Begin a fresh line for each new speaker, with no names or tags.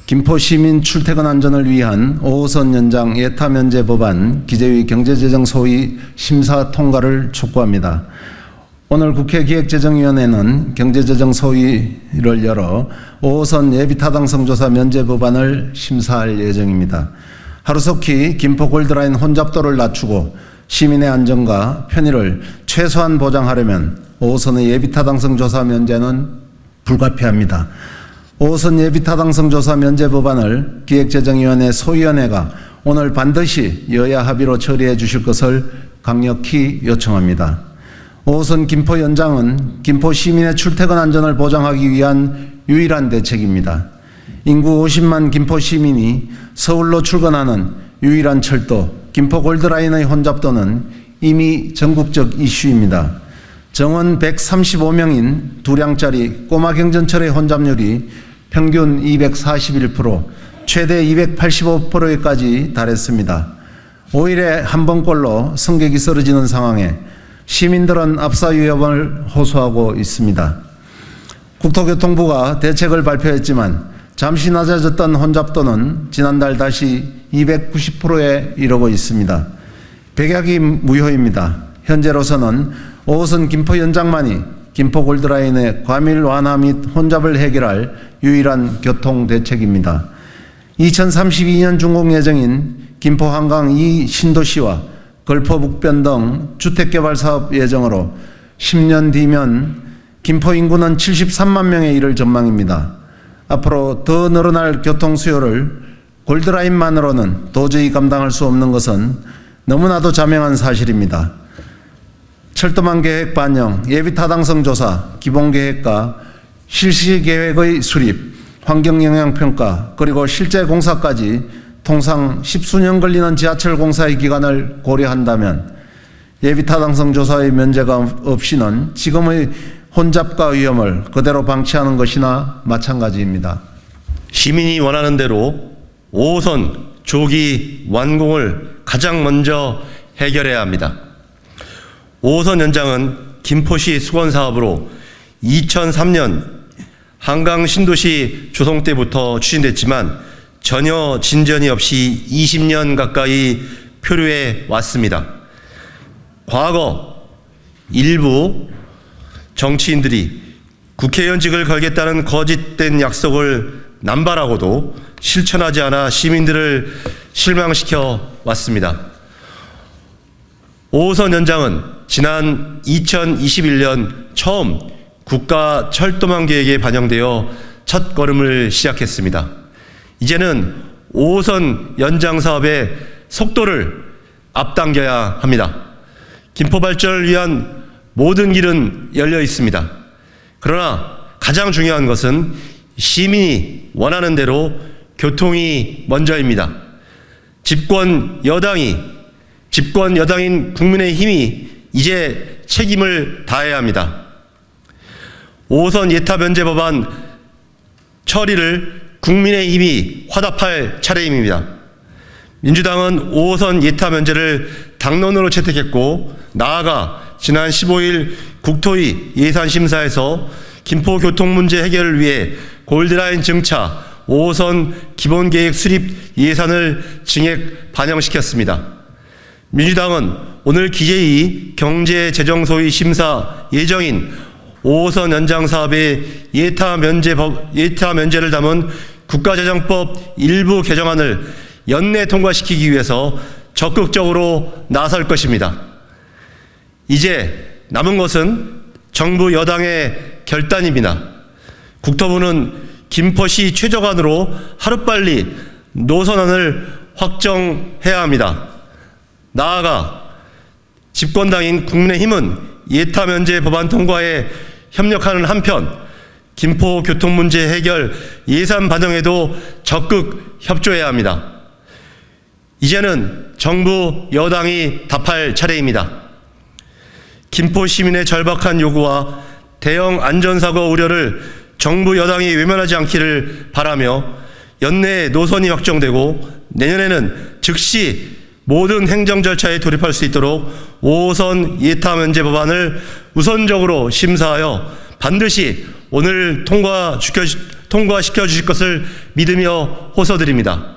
김포시민 출퇴근 안전을 위한 5호선 연장 예타 면제 법안 기재위 경제재정 소위 심사 통과를 촉구합니다. 오늘 국회 기획재정위원회는 경제재정 소위를 열어 5호선 예비타당성 조사 면제 법안을 심사할 예정입니다. 하루속히 김포 골드라인 혼잡도를 낮추고 시민의 안전과 편의를 최소한 보장하려면 5호선의 예비타당성 조사 면제는 불가피합니다. 5호선 예비타당성 조사 면제 법안을 기획재정위원회 소위원회가 오늘 반드시 여야 합의로 처리해 주실 것을 강력히 요청합니다. 5호선 김포 연장은 김포 시민의 출퇴근 안전을 보장하기 위한 유일한 대책입니다. 인구 50만 김포 시민이 서울로 출근하는 유일한 철도 김포 골드라인의 혼잡도는 이미 전국적 이슈입니다. 정원 135명인 2량짜리 꼬마 경전철의 혼잡률이 평균 241%, 최대 285%까지 달했습니다. 5일에 한 번꼴로 승객이 쓰러지는 상황에 시민들은 압사 위험을 호소하고 있습니다. 국토교통부가 대책을 발표했지만 잠시 낮아졌던 혼잡도는 지난달 다시 290%에 이르고 있습니다. 백약이 무효입니다. 현재로서는 5호선 김포 연장만이 김포 골드라인의 과밀 완화 및 혼잡을 해결할 유일한 교통 대책입니다. 2032년 준공 예정인 김포 한강 2 신도시와 걸포 북변 등 주택개발 사업 예정으로 10년 뒤면 김포 인구는 73만 명에 이를 전망입니다. 앞으로 더 늘어날 교통 수요를 골드라인만으로는 도저히 감당할 수 없는 것은 너무나도 자명한 사실입니다. 철도망 계획 반영, 예비타당성 조사, 기본계획과 실시계획의 수립, 환경영향평가, 그리고 실제 공사까지 통상 10수년 걸리는 지하철 공사의 기간을 고려한다면 예비타당성 조사의 면제가 없이는 지금의 혼잡과 위험을 그대로 방치하는 것이나 마찬가지입니다.
시민이 원하는 대로 5호선 조기 완공을 가장 먼저 해결해야 합니다. 5호선 연장은 김포시 수건사업으로 2003년 한강 신도시 조성 때부터 추진됐지만 전혀 진전이 없이 20년 가까이 표류해 왔습니다. 과거 일부 정치인들이 국회의원직을 걸겠다는 거짓된 약속을 남발하고도 실천하지 않아 시민들을 실망시켜 왔습니다. 5호선 연장은 지난 2021년 처음 국가 철도망 계획에 반영되어 첫 걸음을 시작했습니다. 이제는 5호선 연장 사업의 속도를 앞당겨야 합니다. 김포 발전을 위한 모든 길은 열려 있습니다. 그러나 가장 중요한 것은 시민이 원하는 대로 교통이 먼저입니다. 집권 여당인 국민의힘이 이제 책임을 다해야 합니다. 5호선 예타 면제 법안 처리를 국민의힘이 화답할 차례입니다. 민주당은 5호선 예타 면제를 당론으로 채택했고 나아가 지난 15일 국토위 예산심사에서 김포 교통 문제 해결을 위해 골드라인 증차 5호선 기본계획 수립 예산을 증액 반영시켰습니다. 민주당은 오늘 기재위 경제재정소위 심사 예정인 5호선 연장 사업의 예타 면제를 담은 국가재정법 일부 개정안을 연내 통과시키기 위해서 적극적으로 나설 것입니다. 이제 남은 것은 정부 여당의 결단입니다. 국토부는 김포시 최저간으로 하루빨리 노선안을 확정해야 합니다. 나아가 집권당인 국민의힘은 예타 면제 법안 통과에 협력하는 한편 김포 교통 문제 해결 예산 반영에도 적극 협조해야 합니다. 이제는 정부 여당이 답할 차례입니다. 김포 시민의 절박한 요구와 대형 안전사고 우려를 정부 여당이 외면하지 않기를 바라며 연내에 노선이 확정되고 내년에는 즉시 모든 행정 절차에 돌입할 수 있도록 5호선 예타 면제 법안을 우선적으로 심사하여 반드시 오늘 통과시켜 주실 것을 믿으며 호소드립니다.